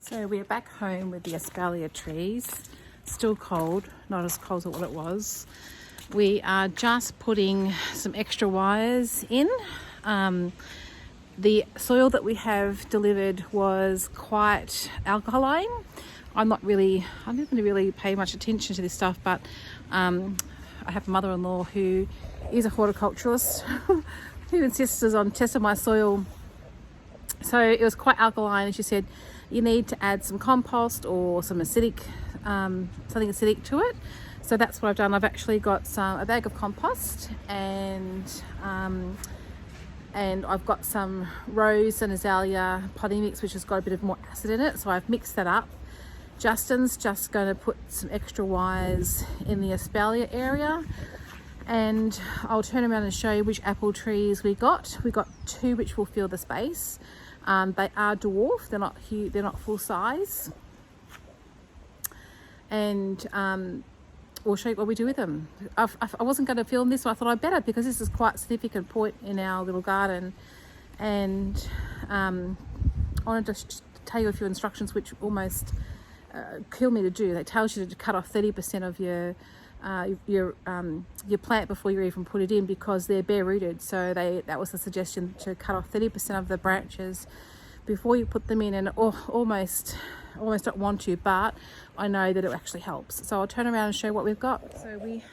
So we're back home with the Espalier trees, still cold, not as cold as what it was. We are just putting some extra wires in. The soil that we have delivered was quite alkaline. I didn't really pay much attention to this stuff, but I have a mother-in-law who is a horticulturalist who insists on testing my soil. So it was quite alkaline, and she said you need to add some compost or some acidic, something acidic to it. So that's what I've done. I've actually got a bag of compost, and I've got some rose and azalea potting mix, which has got a bit of more acid in it. So I've mixed that up. Justin's just going to put some extra wires in the Espalier area, and I'll turn around and show you which apple trees we got. We got two which will fill the space. They are dwarf, they're not huge, they're not full size, and we'll show you what we do with them. I wasn't going to film this, but I thought I'd better, because this is quite a significant point in our little garden, and I wanted to tell you a few instructions which almost kill me to do. It tells you to cut off 30% of your plant before you even put it in, because they're bare rooted. So that was the suggestion, to cut off 30% of the branches before you put them in, and almost don't want to, but I know that it actually helps. So I'll turn around and show what we've got. So we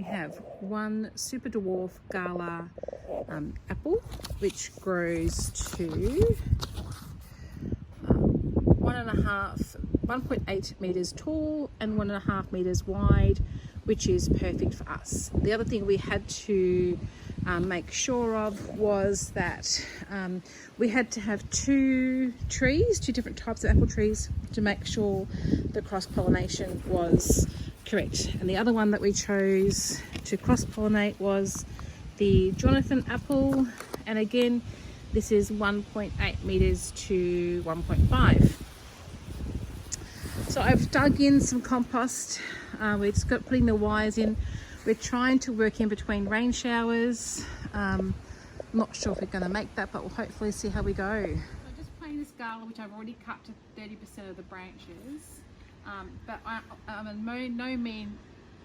have one super dwarf gala apple, which grows to 1.8 meters tall and 1.5 meters wide, which is perfect for us. The other thing we had to make sure of was that we had to have two different types of apple trees, to make sure the cross-pollination was correct. And the other one that we chose to cross-pollinate was the Jonathan apple, and again this is 1.8 meters to 1.5. So I've dug in some compost. We're just putting the wires in. We're trying to work in between rain showers. I'm not sure if we're going to make that, but we'll hopefully see how we go. So I'm just planting this gala, which I've already cut to 30% of the branches. But I'm no mean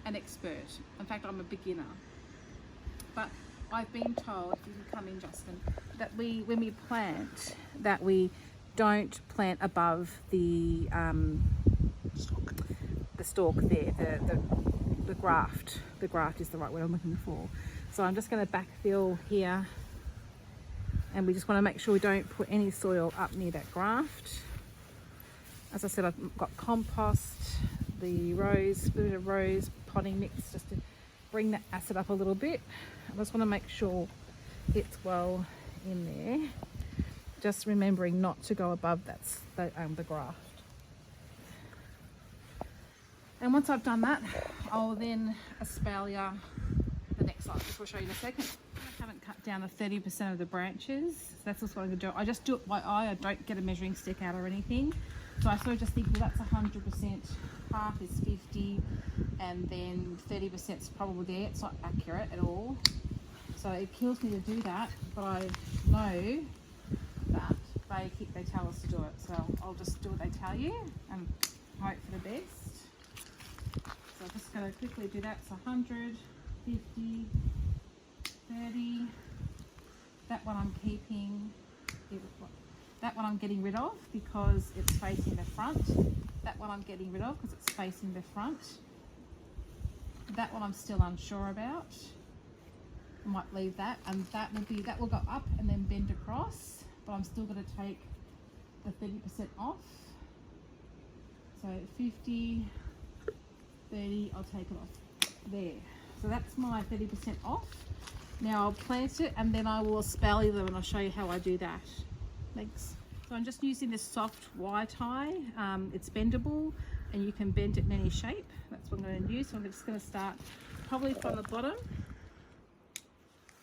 an expert. In fact, I'm a beginner. But I've been told, if you can come in, Justin, that when we plant, that we don't plant above the stalk there, the graft. The graft is the right word I'm looking for. So I'm just going to backfill here, and we just want to make sure we don't put any soil up near that graft. As I said, I've got compost, the bit of rose potting mix, just to bring that acid up a little bit. I just want to make sure it's well in there. Just remembering not to go above the graft. And once I've done that, I'll then espalier the next side, which I'll show you in a second. I haven't cut down to 30% of the branches, so that's just what I'm going to do. I just do it by eye. I don't get a measuring stick out or anything. So I sort of just think, well, that's 100%, half is 50, and then 30% is probably there. It's not accurate at all. So it kills me to do that, but I know that they tell us to do it. So I'll just do what they tell you and hope for the best. So I'm just going to quickly do that. So 100, 50, 30. That one I'm keeping. That one I'm getting rid of because it's facing the front. That one I'm getting rid of because it's facing the front. That one I'm still unsure about. I might leave that, and that will go up and then bend across, but I'm still going to take the 30% off. So 50, 30, I'll take it off there. So that's my 30% off. Now I'll plant it, and then I will espalier them, and I'll show you how I do that. Thanks. So I'm just using this soft wire tie. It's bendable, and you can bend it in any shape. That's what I'm going to use. So I'm just going to start probably from the bottom.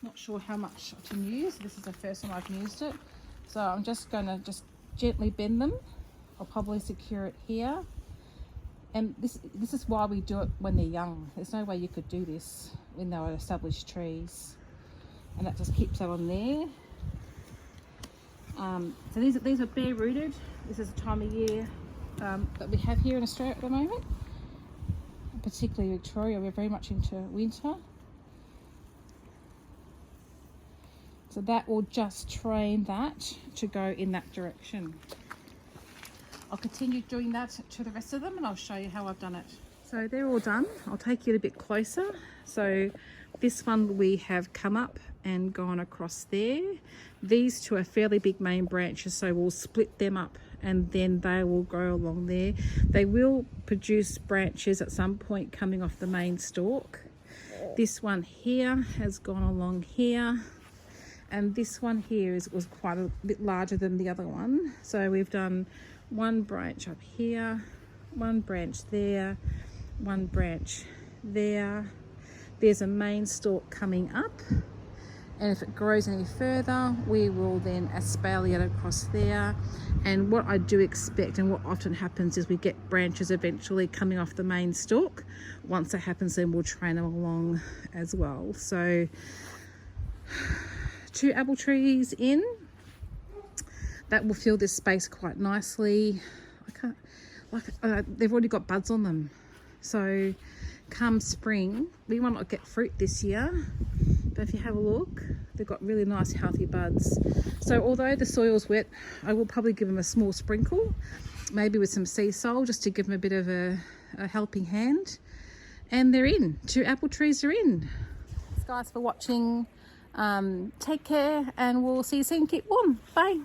Not sure how much I can use. This is the first time I've used it. So I'm just going to gently bend them. I'll probably secure it here. And this is why we do it when they're young. There's no way you could do this when they were established trees. And that just keeps that on there. So these are bare rooted. This is the time of year that we have here in Australia at the moment, particularly Victoria. We're very much into winter. So that will just train that to go in that direction. I'll continue doing that to the rest of them and I'll show you how I've done it. So they're all done. I'll take you a bit closer. So this one we have come up and gone across there. These two are fairly big main branches, so we'll split them up and then they will grow along there. They will produce branches at some point coming off the main stalk. This one here has gone along here. And this one here was quite a bit larger than the other one. So we've done one branch up here, one branch there, one branch there. There's a main stalk coming up. And if it grows any further, we will then espalier it across there. And what I do expect and what often happens is we get branches eventually coming off the main stalk. Once that happens, then we'll train them along as well. So 2 apple trees in, that will fill this space quite nicely. They've already got buds on them, so come spring we might not get fruit this year, but if you have a look, they've got really nice healthy buds. So although the soil's wet, I will probably give them a small sprinkle, maybe with some sea salt, just to give them a bit of a helping hand. And they're in. 2 apple trees are in. Thanks guys for watching. Take care and we'll see you soon. Keep warm. Bye.